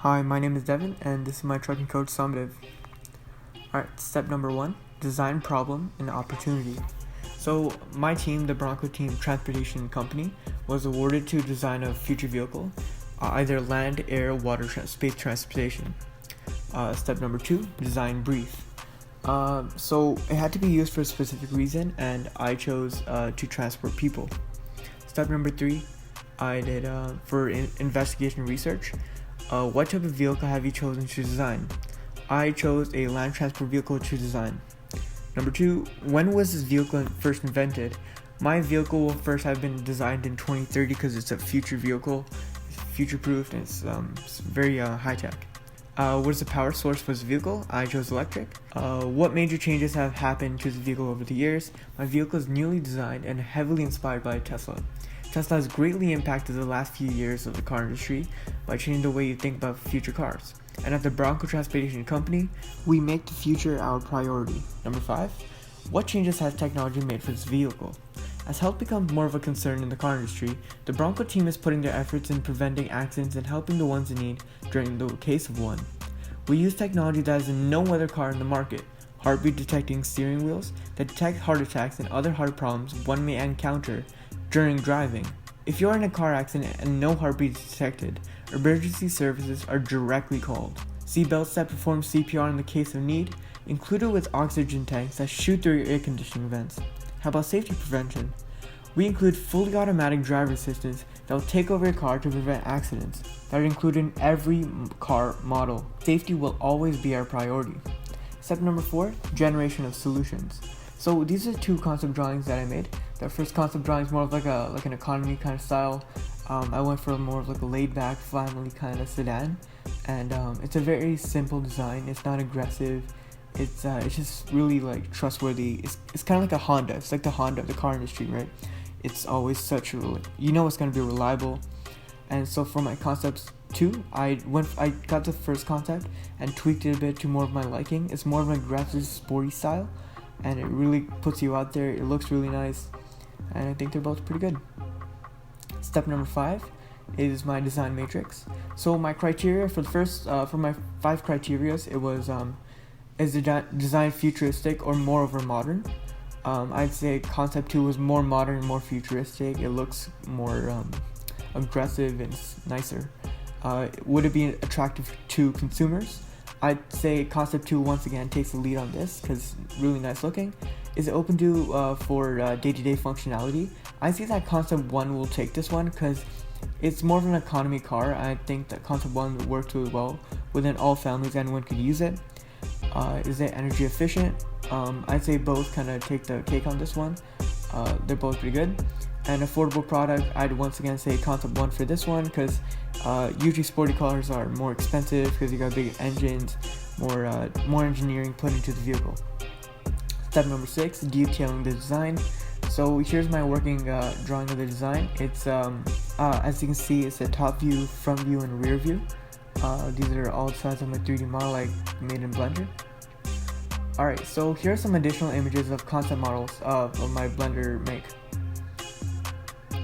Hi, my name is Devin, and this is my trucking coach summative. Alright, step number 1, design problem and opportunity. So my team, the Bronco Team Transportation Company, was awarded to design a future vehicle, either land, air, water, space transportation. Step number 2, design brief. So it had to be used for a specific reason, and I chose to transport people. Step number 3, I did for investigation research. What type of vehicle have you chosen to design? I chose a land transport vehicle to design. Number 2, when was this vehicle first invented? My vehicle will first have been designed in 2030 because it's a future vehicle. It's future-proofed and it's very high-tech. What is the power source for this vehicle? I chose electric. What major changes have happened to the vehicle over the years? My vehicle is newly designed and heavily inspired by Tesla. Tesla has greatly impacted the last few years of the car industry by changing the way you think about future cars. And at the Bronco Transportation Company, we make the future our priority. Number 5, what changes has technology made for this vehicle? As health becomes more of a concern in the car industry, the Bronco team is putting their efforts in preventing accidents and helping the ones in need during the case of one. We use technology that is in no other car in the market. Heartbeat detecting steering wheels that detect heart attacks and other heart problems one may encounter during driving. If you are in a car accident and no heartbeat is detected, emergency services are directly called. Seatbelts that perform CPR in the case of need, included with oxygen tanks that shoot through your air conditioning vents. How about safety prevention? We include fully automatic driver assistance that will take over your car to prevent accidents that are included in every car model. Safety will always be our priority. Step number 4, generation of solutions. So these are 2 concept drawings that I made. The first concept drawing is more of like an economy kind of style. I went for more of like a laid-back family kind of sedan, and it's a very simple design. It's not aggressive. It's just really like trustworthy. It's kind of like a Honda. It's like the Honda of the car industry, right? It's always such a it's gonna be reliable. And so for my concepts 2, I got the first concept and tweaked it a bit to more of my liking. It's more of an aggressive, sporty style, and it really puts you out there. It looks really nice, and I think they're both pretty good. Step number 5 is my design matrix. So my criteria for the first for my 5 criterias, it was is the design futuristic or more over modern? I'd say concept 2 was more modern, more futuristic. It looks more aggressive and nicer. Would it be attractive to consumers? I'd say concept 2 once again takes the lead on this because really nice looking. Is it open to for day-to-day functionality? I see that concept 1 will take this one because it's more of an economy car. I think that concept 1 works really well within all families. Anyone could use it. Is it energy efficient? I'd say both kind of take the cake on this one. They're both pretty good. An affordable product, I'd once again say concept 1 for this one because usually sporty cars are more expensive because you got big engines, more engineering put into the vehicle. Step number 6, detailing the design. So here's my working drawing of the design. It's as you can see, it's a top view, front view, and rear view. These are all sides of my 3D model I made in Blender. Alright, so here are some additional images of concept models of my Blender make.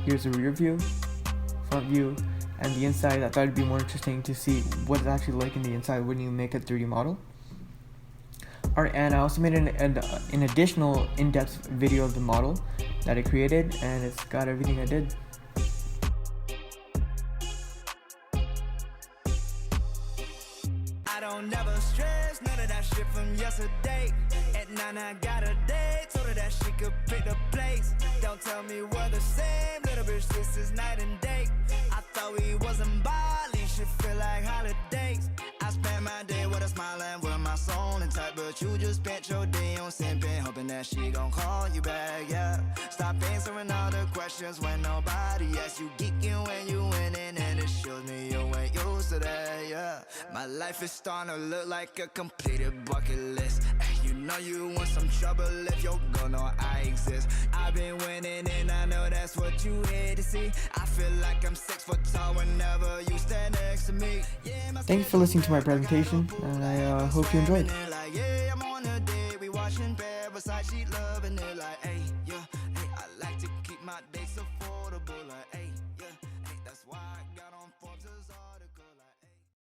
Here's the rear view, front view, and the inside. I thought it'd be more interesting to see what it's actually like in the inside when you make a 3D model. Alright, and I also made an additional in-depth video of the model that I created, and it's got everything I did. I don't never stress, none of that shit from yesterday. At 9 I got a date, told her that she could pick the place. Don't tell me we're the same, little bitch, this is night and day. I thought we wasn't Bali, shit feel like holidays. I spent my day with a smile and with my soul intact, but you just spent your day on simping, hoping that she gon' call you back, yeah. Stop answering all the questions when nobody asks. You geeking when you winning, and it shows me you ain't used to that, yeah. My life is starting to look like a completed bucket list. You know you want some trouble if your girl know I exist. I've been winning and I know that's what you here to see. I feel like I'm 6 foot tall whenever you stand next to me. Thank you for listening to my presentation, and I hope you enjoyed.